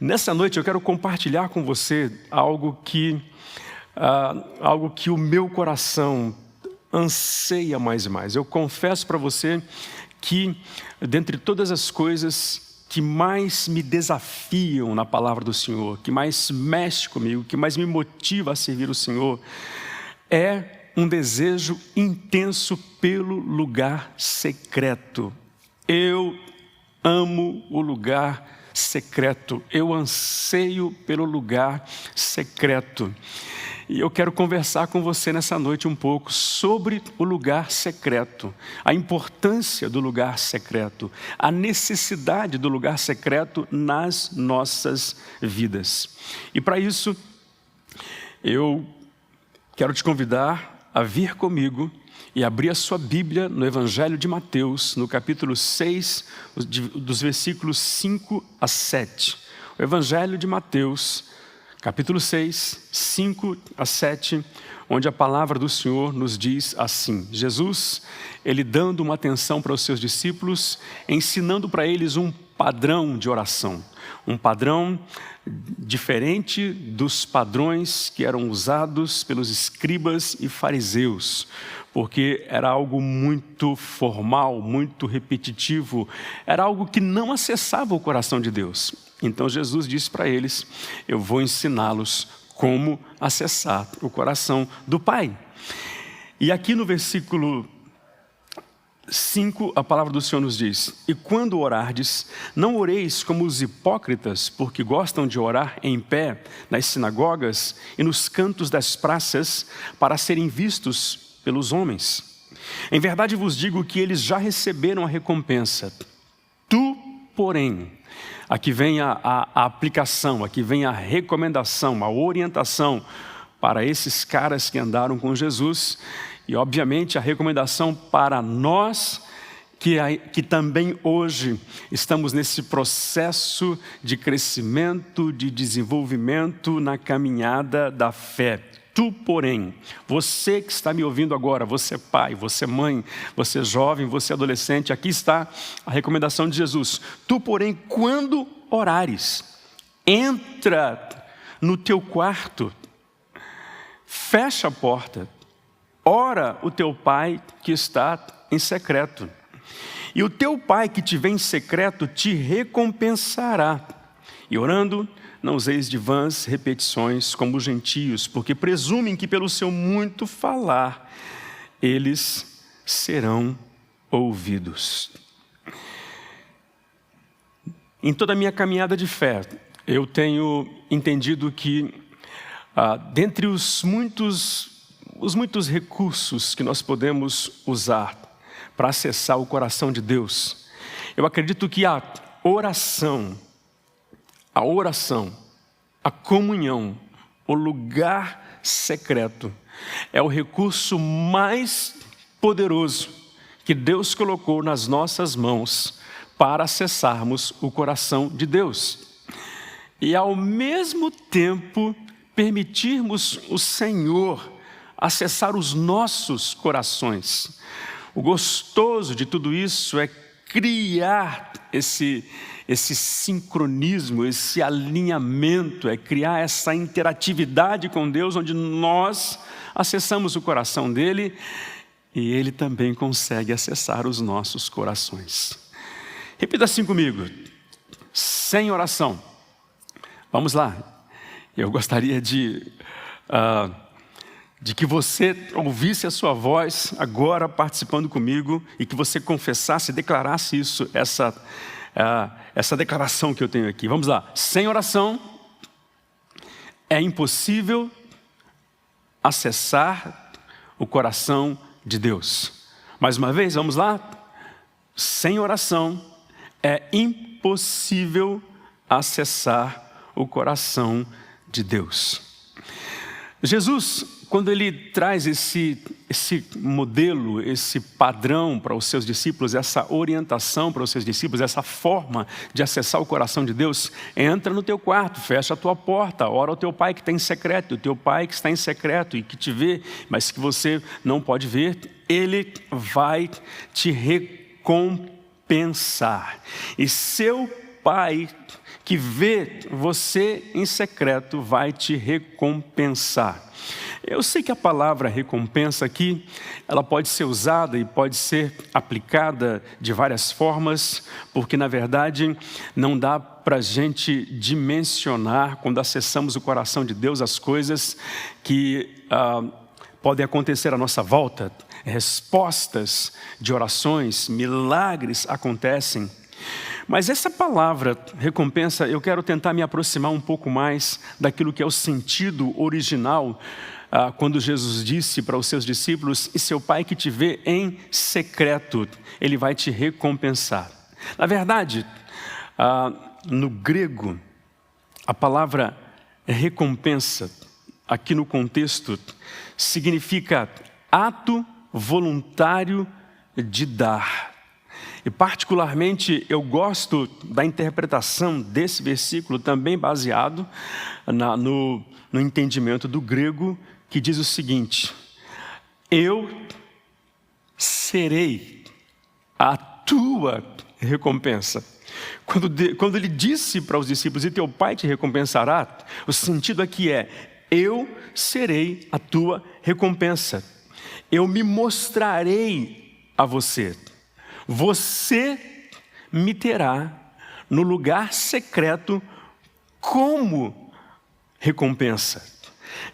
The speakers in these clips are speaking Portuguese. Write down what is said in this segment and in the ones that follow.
Nessa noite eu quero compartilhar com você algo que o meu coração anseia mais e mais. Eu confesso para você que, dentre todas as coisas que mais me desafiam na palavra do Senhor, que mais mexe comigo, que mais me motiva a servir o Senhor, é um desejo intenso pelo lugar secreto. Eu amo o lugar secreto, eu anseio pelo lugar secreto. E eu quero conversar com você nessa noite um pouco sobre o lugar secreto, a importância do lugar secreto, a necessidade do lugar secreto nas nossas vidas. E para isso, eu quero te convidar a vir comigo e abrir a sua Bíblia no Evangelho de Mateus, no capítulo 6, dos versículos 5 a 7. O Evangelho de Mateus, capítulo 6, 5 a 7, onde a palavra do Senhor nos diz assim: Jesus, ele dando uma atenção para os seus discípulos, ensinando para eles um padrão de oração, um padrão diferente dos padrões que eram usados pelos escribas e fariseus, porque era algo muito formal, muito repetitivo, era algo que não acessava o coração de Deus. Então Jesus disse para eles: eu vou ensiná-los como acessar o coração do Pai. E aqui no versículo 5, a palavra do Senhor nos diz: e quando orardes, não oreis como os hipócritas, porque gostam de orar em pé nas sinagogas e nos cantos das praças, para serem vistos pelos homens. Em verdade vos digo que eles já receberam a recompensa. Tu, porém, aqui vem a aplicação, aqui vem a recomendação, a orientação para esses caras que andaram com Jesus, e obviamente a recomendação para nós que também hoje estamos nesse processo de crescimento, de desenvolvimento na caminhada da fé. Tu, porém, você que está me ouvindo agora, você pai, você mãe, você jovem, você adolescente, aqui está a recomendação de Jesus. Tu, porém, quando orares, entra no teu quarto, fecha a porta, ora o teu pai que está em secreto. E o teu pai que te vê em secreto te recompensará. E orando, não useis de vãs repetições como os gentios, porque presumem que pelo seu muito falar, eles serão ouvidos. Em toda a minha caminhada de fé, eu tenho entendido que, dentre os muitos recursos que nós podemos usar para acessar o coração de Deus, eu acredito que a oração, a comunhão, o lugar secreto é o recurso mais poderoso que Deus colocou nas nossas mãos para acessarmos o coração de Deus. E ao mesmo tempo permitirmos o Senhor acessar os nossos corações. O gostoso de tudo isso é criar esse sincronismo, esse alinhamento, é criar essa interatividade com Deus, onde nós acessamos o coração dele e ele também consegue acessar os nossos corações. Repita assim comigo: sem oração. Vamos lá. Eu gostaria de que você ouvisse a sua voz agora participando comigo e que você confessasse, declarasse isso, essa declaração que eu tenho aqui. Vamos lá. Sem oração é impossível acessar o coração de Deus. Mais uma vez, vamos lá. Sem oração é impossível acessar o coração de Deus. Jesus, quando ele traz esse modelo, esse padrão para os seus discípulos, essa orientação para os seus discípulos, essa forma de acessar o coração de Deus, entra no teu quarto, fecha a tua porta, ora ao teu pai que está em secreto, o teu pai que está em secreto e que te vê, mas que você não pode ver, ele vai te recompensar. E seu pai que vê você em secreto vai te recompensar. Eu sei que a palavra recompensa aqui, ela pode ser usada e pode ser aplicada de várias formas, porque na verdade não dá para a gente dimensionar, quando acessamos o coração de Deus, as coisas que podem acontecer à nossa volta. Respostas de orações, milagres acontecem. Mas essa palavra recompensa, eu quero tentar me aproximar um pouco mais daquilo que é o sentido original, quando Jesus disse para os seus discípulos: e seu pai que te vê em secreto, ele vai te recompensar. Na verdade, no grego, a palavra recompensa, aqui no contexto, significa ato voluntário de dar. E particularmente eu gosto da interpretação desse versículo, também baseado no entendimento do grego, que diz o seguinte: eu serei a tua recompensa. Quando ele disse para os discípulos: e teu pai te recompensará, o sentido aqui é: eu serei a tua recompensa. Eu me mostrarei a você. Você me terá no lugar secreto como recompensa.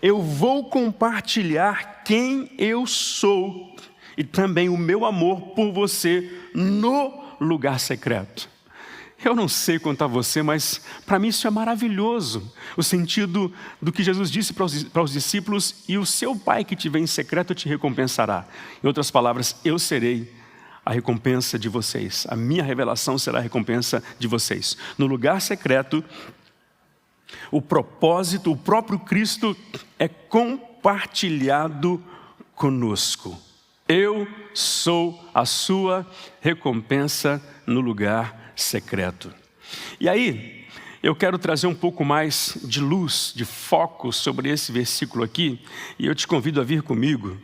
Eu vou compartilhar quem eu sou e também o meu amor por você no lugar secreto. Eu não sei quanto a você, mas para mim isso é maravilhoso. O sentido do que Jesus disse para os discípulos: e o seu pai que te vê em secreto te recompensará. Em outras palavras, eu serei a recompensa de vocês. A minha revelação será a recompensa de vocês. No lugar secreto, o propósito, o próprio Cristo é compartilhado conosco. Eu sou a sua recompensa no lugar secreto. E aí, eu quero trazer um pouco mais de luz, de foco sobre esse versículo aqui, e eu te convido a vir comigo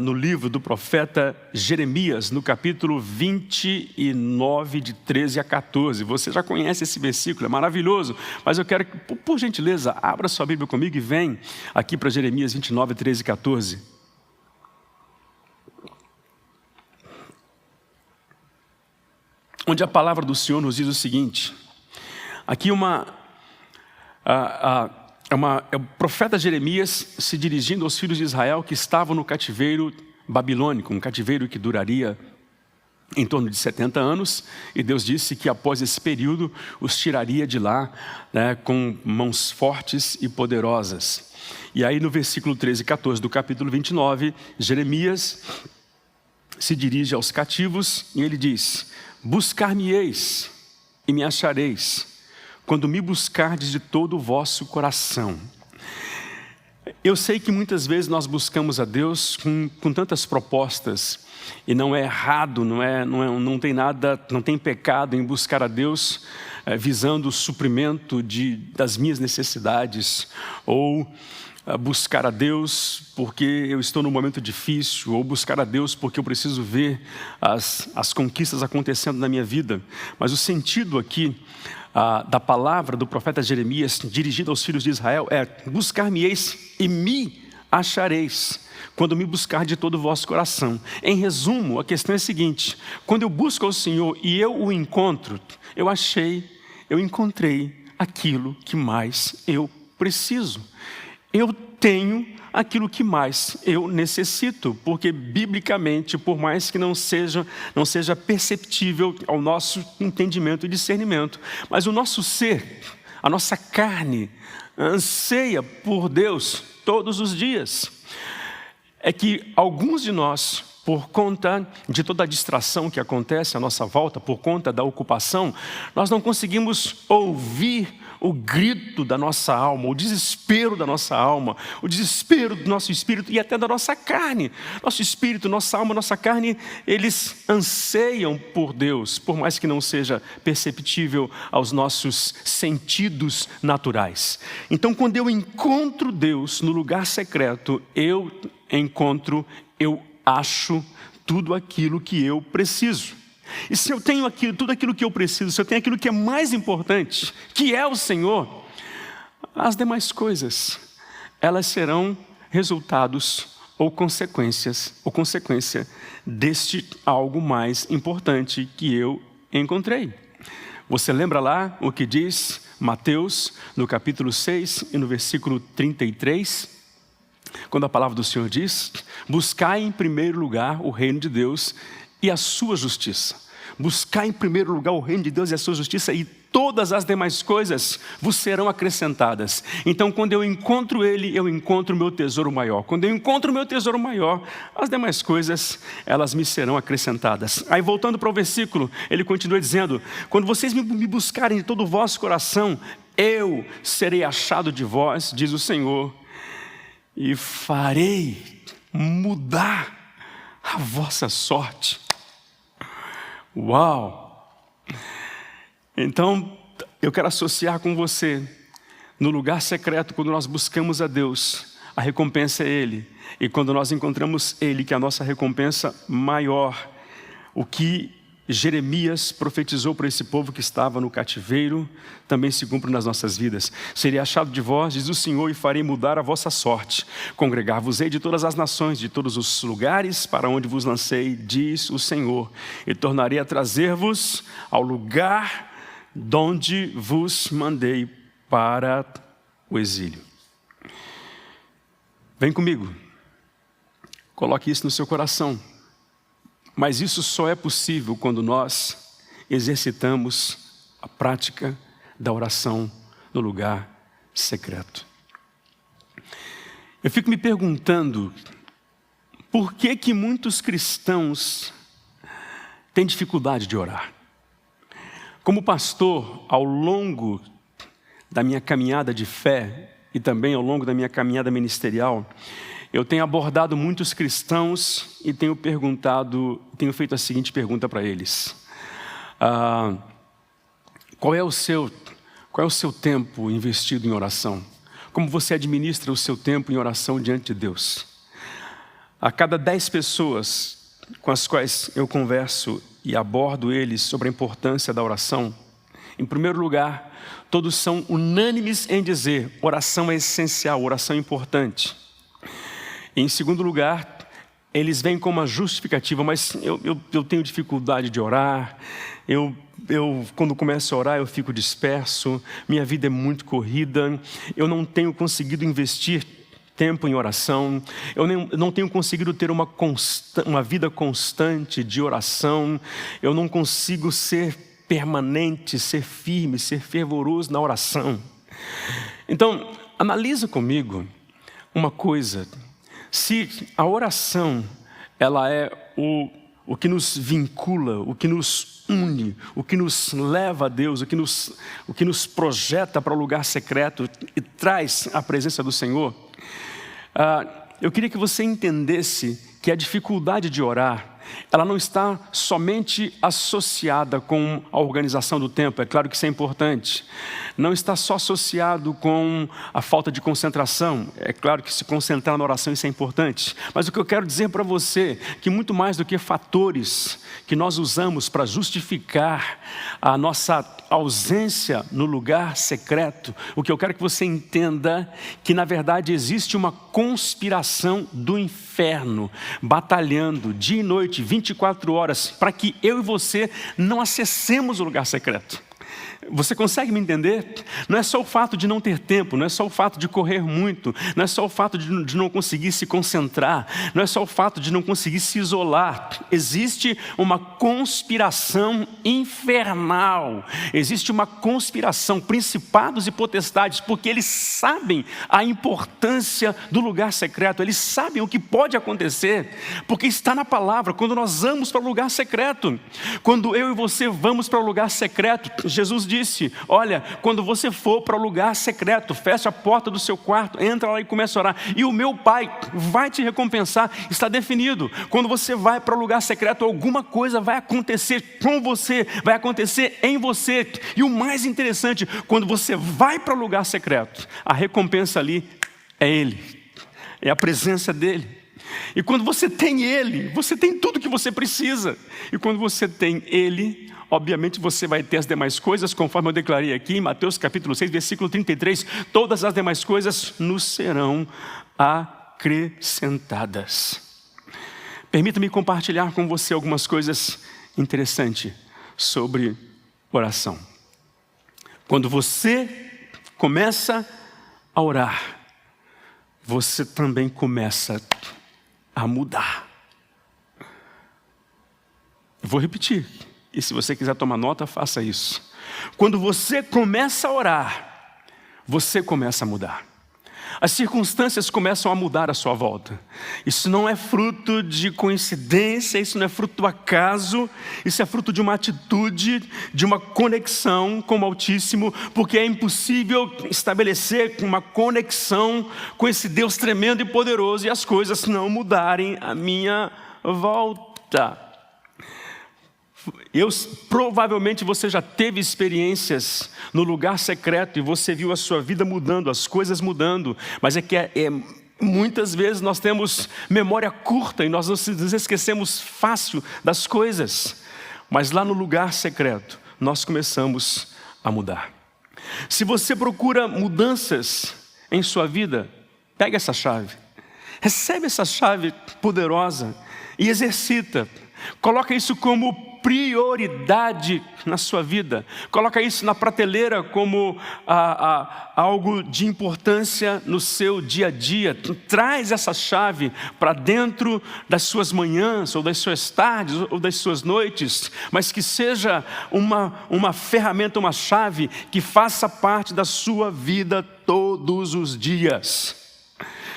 no livro do profeta Jeremias, no capítulo 29, de 13 a 14. Você já conhece esse versículo, é maravilhoso, mas eu quero que, por gentileza, abra sua Bíblia comigo e vem aqui para Jeremias 29, 13 e 14. Onde a palavra do Senhor nos diz o seguinte: aqui é o profeta Jeremias se dirigindo aos filhos de Israel que estavam no cativeiro babilônico, um cativeiro que duraria em torno de 70 anos, e Deus disse que após esse período os tiraria de lá, né, com mãos fortes e poderosas. E aí no versículo 13 e 14 do capítulo 29, Jeremias se dirige aos cativos e ele diz: buscar-me-eis e me achareis, quando me buscardes de todo o vosso coração. Eu sei que muitas vezes nós buscamos a Deus com tantas propostas, e não é errado, não tem nada, não tem pecado em buscar a Deus visando o suprimento das minhas necessidades, ou buscar a Deus porque eu estou num momento difícil, ou buscar a Deus porque eu preciso ver as conquistas acontecendo na minha vida. Mas o sentido aqui da palavra do profeta Jeremias dirigida aos filhos de Israel é: buscar-me-eis e me achareis, quando me buscar de todo o vosso coração. Em resumo, a questão é a seguinte: quando eu busco ao Senhor e eu o encontro, eu encontrei aquilo que mais eu preciso. Eu tenho aquilo que mais eu necessito, porque biblicamente, por mais que não seja perceptível ao nosso entendimento e discernimento, mas o nosso ser, a nossa carne, anseia por Deus todos os dias. É que alguns de nós, por conta de toda a distração que acontece à nossa volta, por conta da ocupação, nós não conseguimos ouvir o grito da nossa alma, o desespero da nossa alma, o desespero do nosso espírito e até da nossa carne. Nosso espírito, nossa alma, nossa carne, eles anseiam por Deus, por mais que não seja perceptível aos nossos sentidos naturais. Então, quando eu encontro Deus no lugar secreto, eu acho tudo aquilo que eu preciso. e se eu tenho tudo aquilo que eu preciso, se eu tenho aquilo que é mais importante, que é o Senhor, as demais coisas, elas serão resultados ou consequência deste algo mais importante que eu encontrei. Você lembra lá o que diz Mateus, no capítulo 6 e no versículo 33? Quando a palavra do Senhor diz: buscai em primeiro lugar o reino de Deus e a sua justiça. Buscai em primeiro lugar o reino de Deus e a sua justiça, e todas as demais coisas vos serão acrescentadas. Então, quando eu encontro Ele, eu encontro o meu tesouro maior. Quando eu encontro o meu tesouro maior, as demais coisas, elas me serão acrescentadas. Aí, voltando para o versículo, ele continua dizendo: quando vocês me buscarem de todo o vosso coração, eu serei achado de vós, diz o Senhor, e farei mudar a vossa sorte. Uau! Então, eu quero associar com você, no lugar secreto, quando nós buscamos a Deus, a recompensa é Ele. E quando nós encontramos Ele, que é a nossa recompensa maior, o que Jeremias profetizou para esse povo que estava no cativeiro, também se cumpre nas nossas vidas. Serei achado de vós, diz o Senhor, e farei mudar a vossa sorte. Congregar-vos-ei de todas as nações, de todos os lugares para onde vos lancei, diz o Senhor. E tornarei a trazer-vos ao lugar donde vos mandei para o exílio. Vem comigo. Coloque isso no seu coração. Mas isso só é possível quando nós exercitamos a prática da oração no lugar secreto. Eu fico me perguntando, por que muitos cristãos têm dificuldade de orar? Como pastor, ao longo da minha caminhada de fé e também ao longo da minha caminhada ministerial, eu tenho abordado muitos cristãos e tenho feito a seguinte pergunta para eles: qual é o seu tempo investido em oração? Como você administra o seu tempo em oração diante de Deus? A cada 10 pessoas com as quais eu converso e abordo eles sobre a importância da oração, em primeiro lugar, todos são unânimes em dizer: oração é essencial, oração é importante. Em segundo lugar, eles vêm com uma justificativa: mas eu tenho dificuldade de orar, quando começo a orar eu fico disperso, minha vida é muito corrida, eu não tenho conseguido investir tempo em oração, eu não tenho conseguido ter uma vida constante de oração, eu não consigo ser permanente, ser firme, ser fervoroso na oração. Então, analisa comigo uma coisa: se a oração, ela é o que nos vincula, o que nos une, o que nos leva a Deus, o que nos projeta para o lugar secreto e traz a presença do Senhor, eu queria que você entendesse que a dificuldade de orar, ela não está somente associada com a organização do tempo. É claro que isso é importante. Não está só associado com a falta de concentração. É claro que se concentrar na oração, isso é importante. Mas o que eu quero dizer para você, que muito mais do que fatores que nós usamos para justificar a nossa ausência no lugar secreto, o que eu quero que você entenda, que na verdade existe uma conspiração do inferno, batalhando dia e noite, 24 horas, para que eu e você não acessemos o lugar secreto. Você consegue me entender? Não é só o fato de não ter tempo, não é só o fato de correr muito, não é só o fato de não conseguir se concentrar, não é só o fato de não conseguir se isolar. Existe uma conspiração infernal, existe uma conspiração, principados e potestades, porque eles sabem a importância do lugar secreto, eles sabem o que pode acontecer, porque está na palavra. Quando nós vamos para o lugar secreto, quando eu e você vamos para o lugar secreto, Jesus disse: olha, quando você for para o lugar secreto, fecha a porta do seu quarto, entra lá e começa a orar, e o meu Pai vai te recompensar. Está definido. Quando você vai para o lugar secreto, alguma coisa vai acontecer com você, vai acontecer em você. E o mais interessante, quando você vai para o lugar secreto, a recompensa ali é Ele, é a presença dEle. E quando você tem Ele, você tem tudo que você precisa. E quando você tem Ele, obviamente você vai ter as demais coisas, conforme eu declarei aqui em Mateus capítulo 6, versículo 33. Todas as demais coisas nos serão acrescentadas. Permita-me compartilhar com você algumas coisas interessantes sobre oração. Quando você começa a orar, você também começa a mudar. Vou repetir, e se você quiser tomar nota, faça isso. Quando você começa a orar, você começa a mudar. As circunstâncias começam a mudar à sua volta. Isso não é fruto de coincidência, isso não é fruto do acaso, isso é fruto de uma atitude, de uma conexão com o Altíssimo, porque é impossível estabelecer uma conexão com esse Deus tremendo e poderoso e as coisas não mudarem à minha volta. Provavelmente você já teve experiências no lugar secreto e você viu a sua vida mudando, as coisas mudando, mas muitas vezes nós temos memória curta e nós nos esquecemos fácil das coisas, mas lá no lugar secreto nós começamos a mudar. Se você procura mudanças em sua vida, pega essa chave, recebe essa chave poderosa e exercita, coloca isso como prioridade na sua vida. Coloca isso na prateleira como algo de importância no seu dia a dia. Traz essa chave para dentro das suas manhãs, ou das suas tardes, ou das suas noites, mas que seja uma ferramenta, uma chave que faça parte da sua vida todos os dias.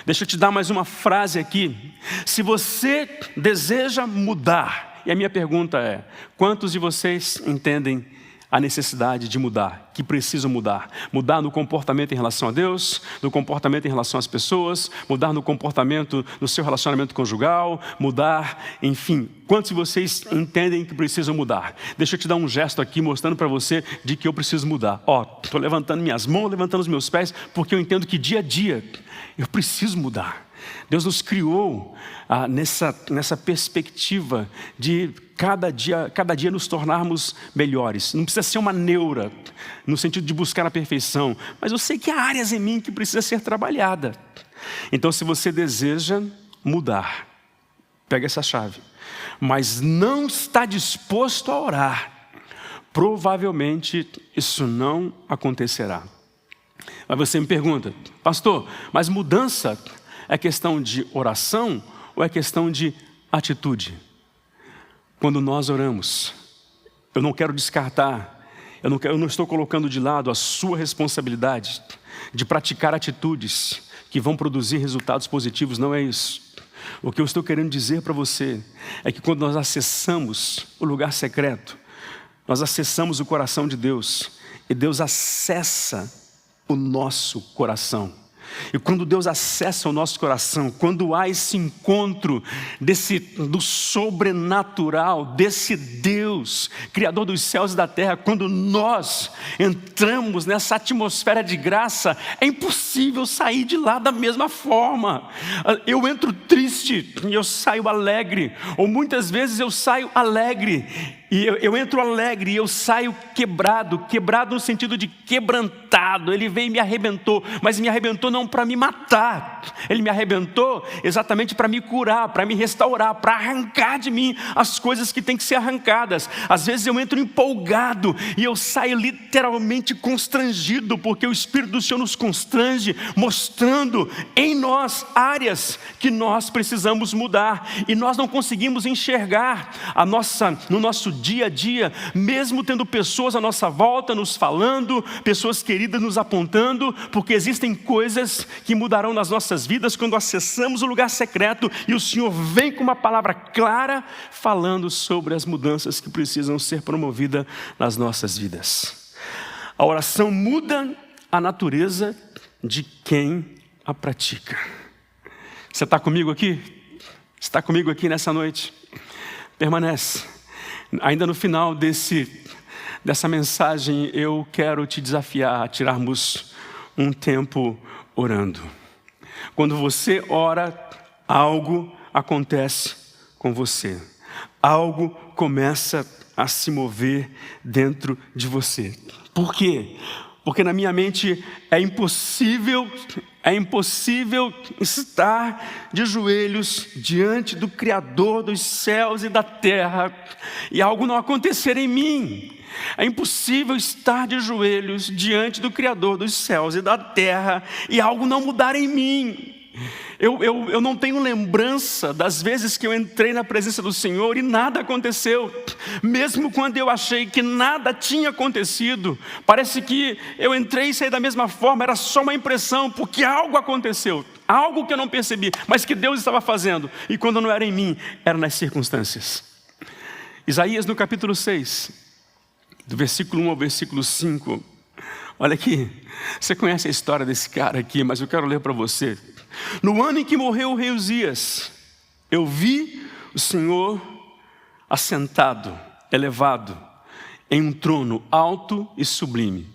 Deixa eu te dar mais uma frase aqui. Se você deseja mudar, e a minha pergunta é, quantos de vocês entendem a necessidade de mudar, que precisam mudar? Mudar no comportamento em relação a Deus, no comportamento em relação às pessoas, mudar no comportamento no seu relacionamento conjugal, mudar, enfim. Quantos de vocês entendem que precisam mudar? Deixa eu te dar um gesto aqui mostrando para você de que eu preciso mudar. Estou levantando minhas mãos, levantando os meus pés, porque eu entendo que dia a dia eu preciso mudar. Deus nos criou nessa perspectiva de cada dia nos tornarmos melhores. Não precisa ser uma neura, no sentido de buscar a perfeição, mas eu sei que há áreas em mim que precisa ser trabalhada. Então, se você deseja mudar, pega essa chave, mas não está disposto a orar, provavelmente isso não acontecerá. Mas você me pergunta, pastor, mas mudança é questão de oração ou é questão de atitude? Quando nós oramos, eu não quero descartar, eu não estou colocando de lado a sua responsabilidade de praticar atitudes que vão produzir resultados positivos, não é isso. O que eu estou querendo dizer para você é que quando nós acessamos o lugar secreto, nós acessamos o coração de Deus e Deus acessa o nosso coração. E quando Deus acessa o nosso coração, quando há esse encontro do sobrenatural, desse Deus, Criador dos céus e da terra, quando nós entramos nessa atmosfera de graça, é impossível sair de lá da mesma forma. Eu entro triste e eu saio alegre, ou muitas vezes eu saio alegre, e eu entro alegre e eu saio quebrado no sentido de quebrantado. Ele veio e me arrebentou, mas me arrebentou não para me matar, Ele me arrebentou exatamente para me curar, para me restaurar, para arrancar de mim as coisas que têm que ser arrancadas. Às vezes eu entro empolgado e eu saio literalmente constrangido, porque o Espírito do Senhor nos constrange, mostrando em nós áreas que nós precisamos mudar, e nós não conseguimos enxergar no nosso dia a dia, mesmo tendo pessoas à nossa volta nos falando, pessoas queridas nos apontando, porque existem coisas que mudarão nas nossas vidas quando acessamos o lugar secreto e o Senhor vem com uma palavra clara falando sobre as mudanças que precisam ser promovidas nas nossas vidas. A oração muda a natureza de quem a pratica. Você está comigo aqui? Está comigo aqui nessa noite? Permanece. Ainda no final dessa mensagem, eu quero te desafiar a tirarmos um tempo orando. Quando você ora, algo acontece com você. Algo começa a se mover dentro de você. Por quê? Porque na minha mente é impossível estar de joelhos diante do Criador dos céus e da terra e algo não acontecer em mim. É impossível estar de joelhos diante do Criador dos céus e da terra e algo não mudar em mim. Eu não tenho lembrança das vezes que eu entrei na presença do Senhor e nada aconteceu. Mesmo quando eu achei que nada tinha acontecido, parece que eu entrei e saí da mesma forma, era só uma impressão, porque algo aconteceu, algo que eu não percebi, mas que Deus estava fazendo. E quando não era em mim, era nas circunstâncias. Isaías no capítulo 6, do versículo 1 ao versículo 5. Olha aqui, você conhece a história desse cara aqui, mas eu quero ler para você. No ano em que morreu o rei Uzias, eu vi o Senhor assentado, elevado, em um trono alto e sublime.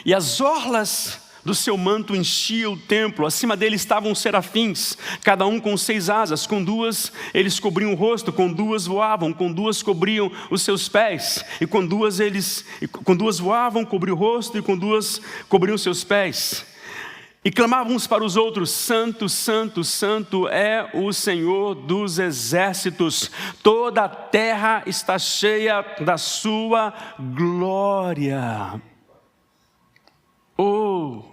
E as orlas do seu manto enchiam o templo, acima dele estavam serafins, cada um com 6 asas, com 2 eles cobriam o rosto, com 2 voavam, com 2 cobriam os seus pés, e com 2 voavam, cobriam o rosto, e com 2 cobriam os seus pés. E clamavam uns para os outros: Santo, Santo, Santo é o Senhor dos exércitos, toda a terra está cheia da sua glória. Oh!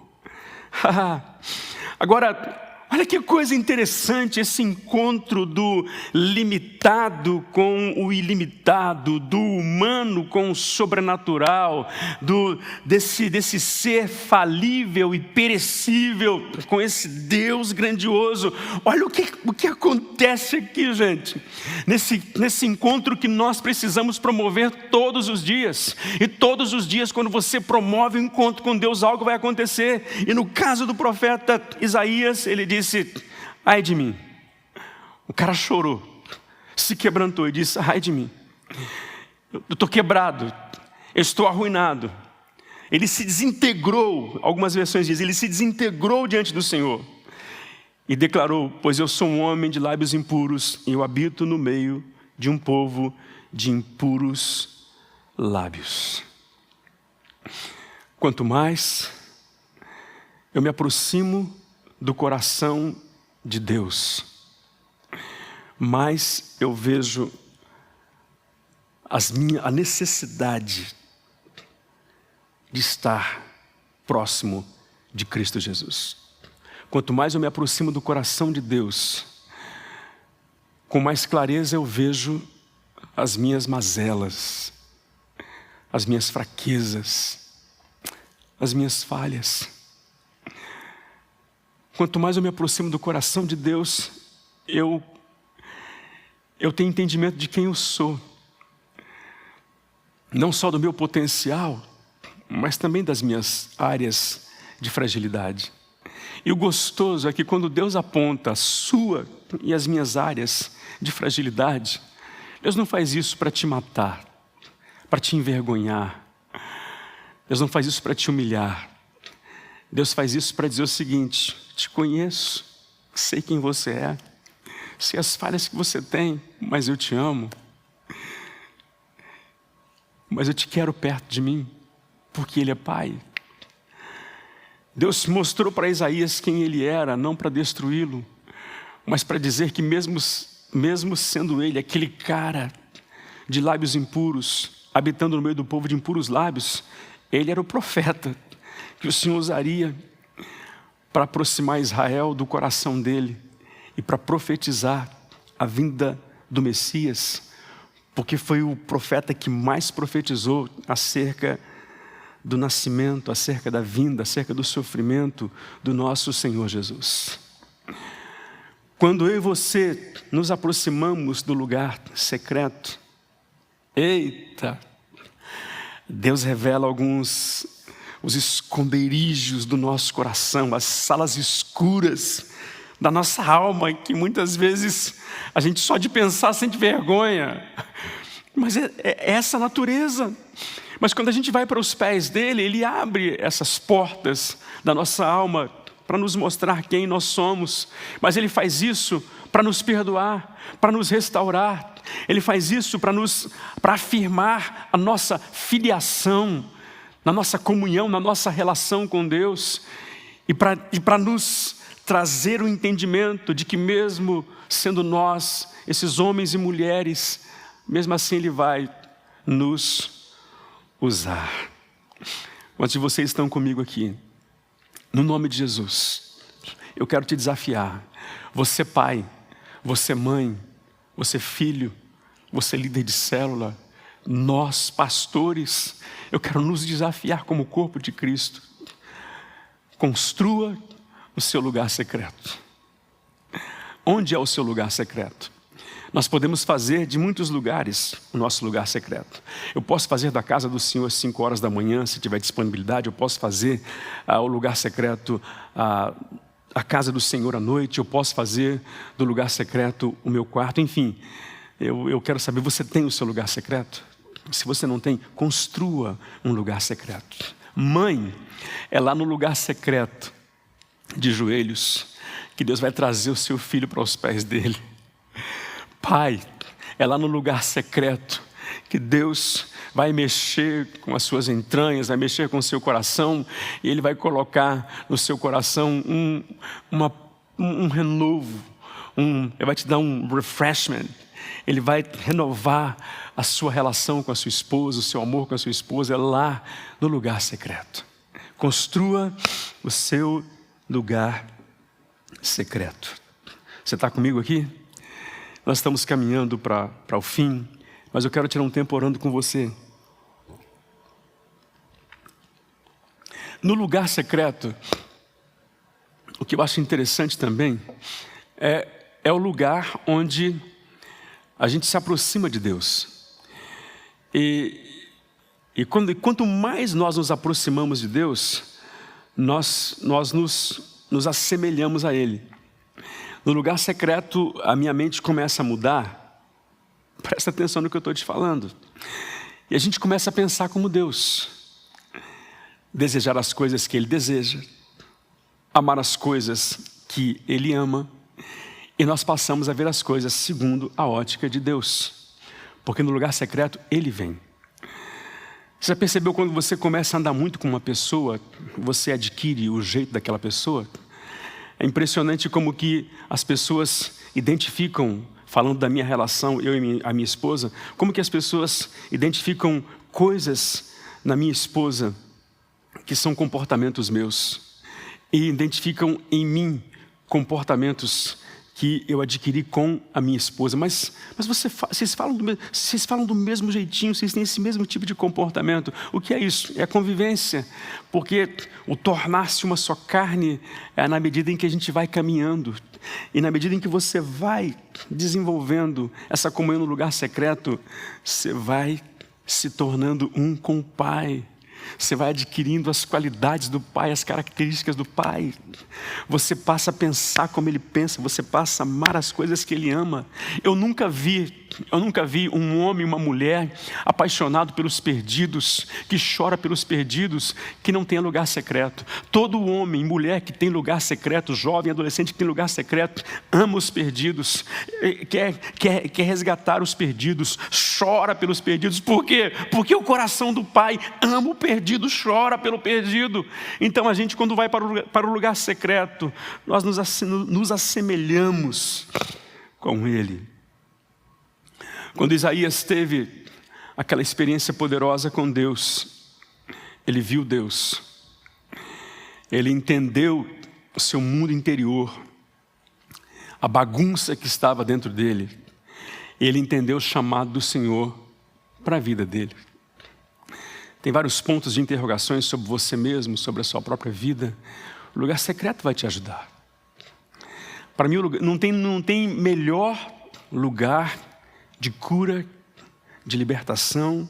Agora, olha que coisa interessante esse encontro do limitado com o ilimitado, do humano com o sobrenatural, desse ser falível e perecível com esse Deus grandioso. Olha o que acontece aqui, gente, nesse encontro que nós precisamos promover todos os dias. E todos os dias, quando você promove um encontro com Deus, algo vai acontecer. E no caso do profeta Isaías, ele disse: ai de mim. O cara chorou, se quebrantou e disse: ai de mim, eu estou quebrado, eu estou arruinado. Ele se desintegrou, algumas versões dizem, ele se desintegrou diante do Senhor e declarou: pois eu sou um homem de lábios impuros e eu habito no meio de um povo de impuros lábios. Quanto mais eu me aproximo do coração de Deus, mais eu vejo a necessidade de estar próximo de Cristo Jesus. Quanto mais eu me aproximo do coração de Deus, com mais clareza eu vejo as minhas mazelas, as minhas fraquezas, as minhas falhas. Quanto mais eu me aproximo do coração de Deus, eu tenho entendimento de quem eu sou. Não só do meu potencial, mas também das minhas áreas de fragilidade. E o gostoso é que quando Deus aponta a sua e as minhas áreas de fragilidade, Deus não faz isso para te matar, para te envergonhar. Deus não faz isso para te humilhar. Deus faz isso para dizer o seguinte: te conheço, sei quem você é, sei as falhas que você tem, mas eu te amo. Mas eu te quero perto de mim, porque Ele é Pai. Deus mostrou para Isaías quem Ele era, não para destruí-lo, mas para dizer que mesmo sendo Ele aquele cara de lábios impuros, habitando no meio do povo de impuros lábios, Ele era o profeta que o Senhor usaria para aproximar Israel do coração dele e para profetizar a vinda do Messias, porque foi o profeta que mais profetizou acerca do nascimento, acerca da vinda, acerca do sofrimento do nosso Senhor Jesus. Quando eu e você nos aproximamos do lugar secreto, eita, Deus revela os esconderijos do nosso coração, as salas escuras da nossa alma, que muitas vezes a gente só de pensar sente vergonha. Mas é essa a natureza. Mas quando a gente vai para os pés dele, ele abre essas portas da nossa alma para nos mostrar quem nós somos, mas Ele faz isso para nos perdoar, para nos restaurar. Ele faz isso para afirmar a nossa filiação, na nossa comunhão, na nossa relação com Deus, e para nos trazer o entendimento de que mesmo sendo nós, esses homens e mulheres, mesmo assim Ele vai nos usar. Quantos de vocês estão comigo aqui? No nome de Jesus, eu quero te desafiar. Você pai, você mãe, você filho, você líder de célula, nós pastores, eu quero nos desafiar como corpo de Cristo. Construa o seu lugar secreto. Onde é o seu lugar secreto? Nós podemos fazer de muitos lugares o nosso lugar secreto. Eu posso fazer da casa do Senhor às 5 horas da manhã, se tiver disponibilidade. Eu posso fazer o lugar secreto, a casa do Senhor à noite. Eu posso fazer do lugar secreto o meu quarto. Enfim, eu quero saber, você tem o seu lugar secreto? Se você não tem, construa um lugar secreto. Mãe, é lá no lugar secreto, de joelhos, que Deus vai trazer o seu filho para os pés dele. Pai, é lá no lugar secreto que Deus vai mexer com as suas entranhas, vai mexer com o seu coração, e Ele vai colocar no seu coração um renovo, Ele vai te dar um refreshment, Ele vai renovar a sua relação com a sua esposa, o seu amor com a sua esposa, é lá no lugar secreto. Construa o seu lugar secreto. Você está comigo aqui? Nós estamos caminhando para o fim, mas eu quero tirar um tempo orando com você. No lugar secreto, o que eu acho interessante também é o lugar onde a gente se aproxima de Deus. E quanto mais nós nos aproximamos de Deus, nós nos assemelhamos a Ele. No lugar secreto, a minha mente começa a mudar. Presta atenção no que eu estou te falando. E a gente começa a pensar como Deus. Desejar as coisas que Ele deseja. Amar as coisas que Ele ama. E nós passamos a ver as coisas segundo a ótica de Deus. Porque no lugar secreto, Ele vem. Você já percebeu quando você começa a andar muito com uma pessoa, você adquire o jeito daquela pessoa? É impressionante como que as pessoas identificam, falando da minha relação, eu e a minha esposa, como que as pessoas identificam coisas na minha esposa que são comportamentos meus e identificam em mim comportamentos que eu adquiri com a minha esposa. Mas vocês falam do mesmo jeitinho, vocês têm esse mesmo tipo de comportamento. O que é isso? É a convivência. Porque o tornar-se uma só carne é na medida em que a gente vai caminhando. E na medida em que você vai desenvolvendo essa comunhão no lugar secreto, você vai se tornando um com o Pai. Você vai adquirindo as qualidades do Pai, as características do Pai. Você passa a pensar como Ele pensa, você passa a amar as coisas que Ele ama. Eu nunca vi um homem e uma mulher apaixonado pelos perdidos, que chora pelos perdidos, que não tenha lugar secreto. Todo homem e mulher que tem lugar secreto, jovem, adolescente que tem lugar secreto, ama os perdidos, quer resgatar os perdidos, chora pelos perdidos. Por quê? Porque o coração do Pai ama o perdido, chora pelo perdido. Então a gente, quando vai para o lugar secreto, nós nos assemelhamos com Ele. Quando Isaías teve aquela experiência poderosa com Deus, ele viu Deus, ele entendeu o seu mundo interior, a bagunça que estava dentro dele, ele entendeu o chamado do Senhor para a vida dele. Tem vários pontos de interrogações sobre você mesmo, sobre a sua própria vida. O lugar secreto vai te ajudar. Para mim, não tem melhor lugar de cura, de libertação,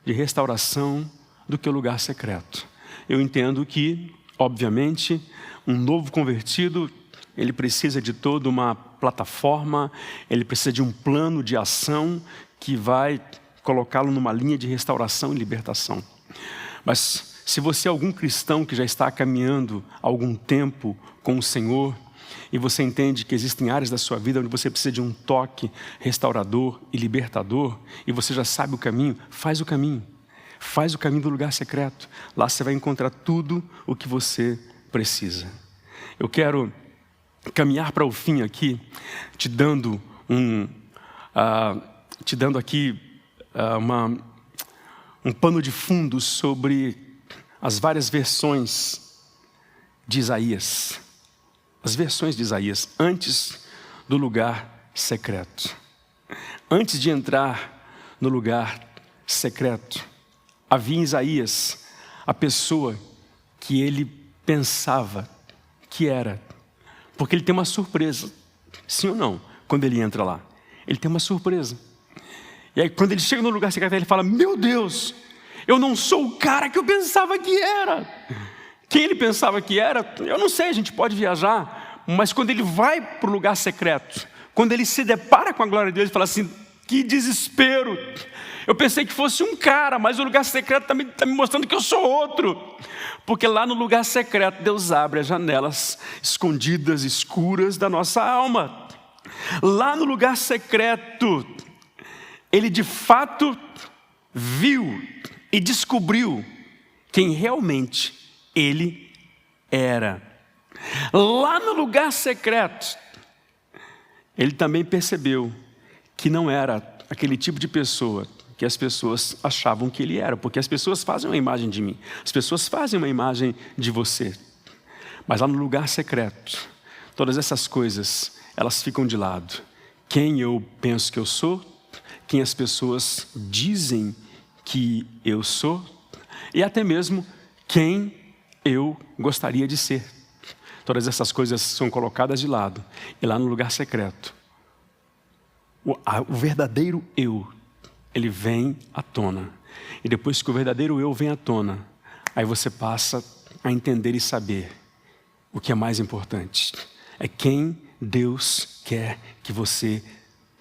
de restauração do que o lugar secreto. Eu entendo que, obviamente, um novo convertido, ele precisa de toda uma plataforma, ele precisa de um plano de ação que vai colocá-lo numa linha de restauração e libertação. Mas se você é algum cristão que já está caminhando há algum tempo com o Senhor, e você entende que existem áreas da sua vida onde você precisa de um toque restaurador e libertador, e você já sabe o caminho, faz o caminho. Faz o caminho do lugar secreto. Lá você vai encontrar tudo o que você precisa. Eu quero caminhar para o fim aqui, te dando aqui um pano de fundo sobre as várias versões de Isaías. As versões de Isaías antes do lugar secreto. Antes de entrar no lugar secreto, havia em Isaías a pessoa que ele pensava que era. Porque ele tem uma surpresa. Sim ou não? Quando ele entra lá. Ele tem uma surpresa. E aí quando ele chega no lugar secreto, ele fala: meu Deus, eu não sou o cara que eu pensava que era. Quem ele pensava que era, eu não sei, a gente pode viajar. Mas quando ele vai para o lugar secreto, quando ele se depara com a glória de Deus, ele fala assim: que desespero. Eu pensei que fosse um cara, mas o lugar secreto está me mostrando que eu sou outro. Porque lá no lugar secreto, Deus abre as janelas escondidas, escuras da nossa alma. Lá no lugar secreto, ele de fato viu e descobriu quem realmente ele era. Lá no lugar secreto, ele também percebeu que não era aquele tipo de pessoa que as pessoas achavam que ele era, porque as pessoas fazem uma imagem de mim, as pessoas fazem uma imagem de você. Mas lá no lugar secreto, todas essas coisas, elas ficam de lado. Quem eu penso que eu sou, quem as pessoas dizem que eu sou, e até mesmo quem eu gostaria de ser. Todas essas coisas são colocadas de lado, e lá no lugar secreto, o verdadeiro eu, ele vem à tona. E depois que o verdadeiro eu vem à tona, aí você passa a entender e saber o que é mais importante. É quem Deus quer que você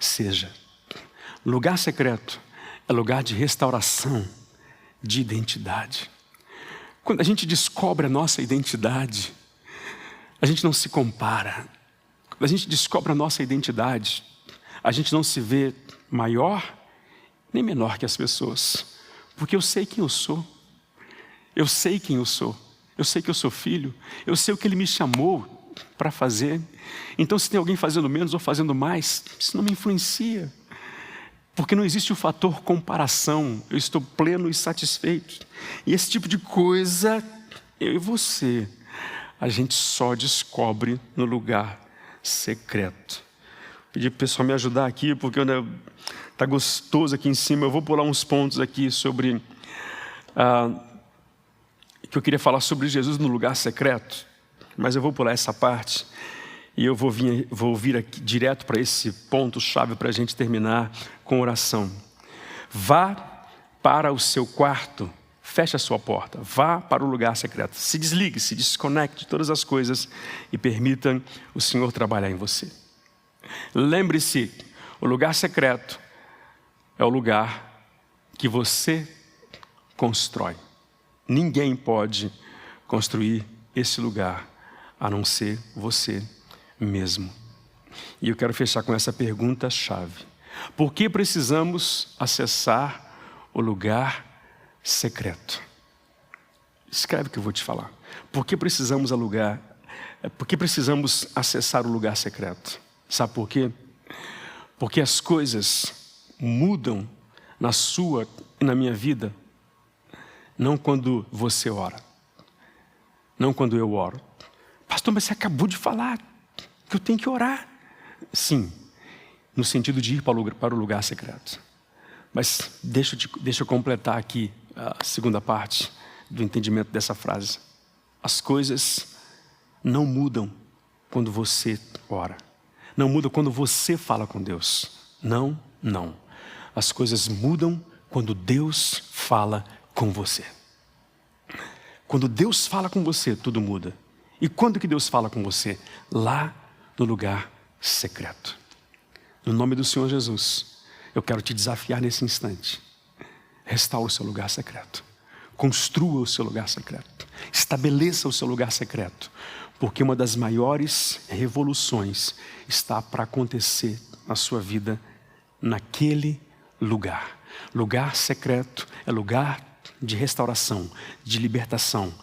seja. Lugar secreto é lugar de restauração, de identidade. Quando a gente descobre a nossa identidade, a gente não se compara. Quando a gente descobre a nossa identidade, a gente não se vê maior nem menor que as pessoas, porque eu sei quem eu sou, eu sei quem eu sou, eu sei que eu sou filho, eu sei o que Ele me chamou para fazer. Então se tem alguém fazendo menos ou fazendo mais, isso não me influencia, porque não existe o fator comparação, eu estou pleno e satisfeito. E esse tipo de coisa, eu e você, a gente só descobre no lugar secreto. Pedi para o pessoal me ajudar aqui, porque está gostoso aqui em cima. Eu vou pular uns pontos aqui sobre... que eu queria falar sobre Jesus no lugar secreto, mas eu vou pular essa parte e eu vou vir aqui direto para esse ponto-chave para a gente terminar com oração. Vá para o seu quarto, feche a sua porta, vá para o lugar secreto, se desligue, se desconecte de todas as coisas e permita o Senhor trabalhar em você. Lembre-se, o lugar secreto é o lugar que você constrói. Ninguém pode construir esse lugar a não ser você mesmo. E eu quero fechar com essa pergunta-chave. Por que precisamos acessar o lugar secreto? Escreve o que eu vou te falar. Por que precisamos acessar o lugar secreto? Sabe por quê? Porque as coisas mudam na sua e na minha vida, não quando você ora, não quando eu oro. Pastor, mas você acabou de falar que eu tenho que orar. Sim, no sentido de ir para o lugar secreto. Mas deixa eu completar aqui a segunda parte do entendimento dessa frase. As coisas não mudam quando você ora. Não muda quando você fala com Deus. Não. As coisas mudam quando Deus fala com você. Quando Deus fala com você, tudo muda. E quando que Deus fala com você? Lá no lugar secreto. No nome do Senhor Jesus, eu quero te desafiar nesse instante. Restaura o seu lugar secreto. Construa o seu lugar secreto. Estabeleça o seu lugar secreto. Porque uma das maiores revoluções está para acontecer na sua vida naquele lugar. Lugar secreto é lugar de restauração, de libertação,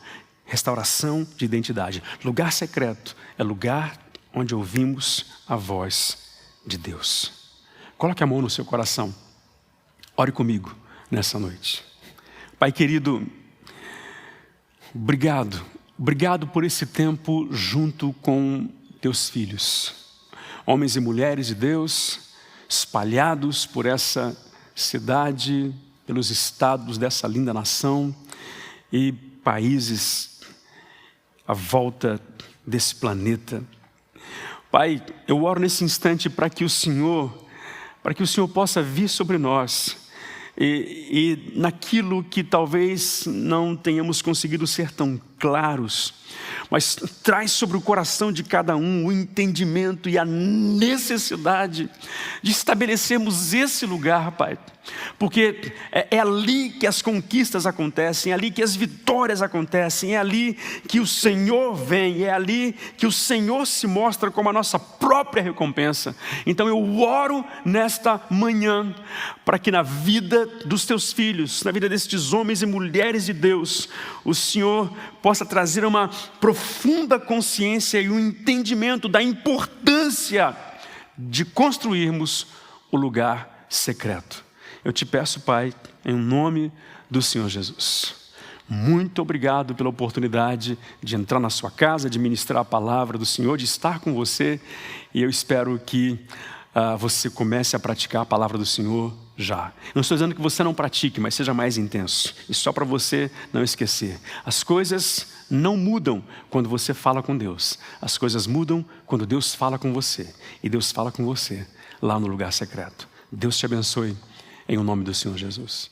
restauração de identidade. Lugar secreto é lugar onde ouvimos a voz de Deus. Coloque a mão no seu coração. Ore comigo nessa noite. Pai querido, obrigado. Obrigado por esse tempo junto com teus filhos. Homens e mulheres de Deus, espalhados por essa cidade, pelos estados dessa linda nação e países à volta desse planeta. Pai, eu oro nesse instante para que o Senhor possa vir sobre nós e naquilo que talvez não tenhamos conseguido ser tão claros, mas traz sobre o coração de cada um o entendimento e a necessidade de estabelecermos esse lugar, Pai. Porque é ali que as conquistas acontecem, é ali que as vitórias acontecem, é ali que o Senhor vem, é ali que o Senhor se mostra como a nossa própria recompensa. Então eu oro nesta manhã para que na vida dos teus filhos, na vida destes homens e mulheres de Deus, o Senhor possa trazer uma profunda consciência e um entendimento da importância de construirmos o lugar secreto. Eu te peço, Pai, em nome do Senhor Jesus. Muito obrigado pela oportunidade de entrar na sua casa, de ministrar a palavra do Senhor, de estar com você. E eu espero que você comece a praticar a palavra do Senhor já. Não estou dizendo que você não pratique, mas seja mais intenso. E só para você não esquecer. As coisas não mudam quando você fala com Deus. As coisas mudam quando Deus fala com você. E Deus fala com você lá no lugar secreto. Deus te abençoe. Em nome do Senhor Jesus.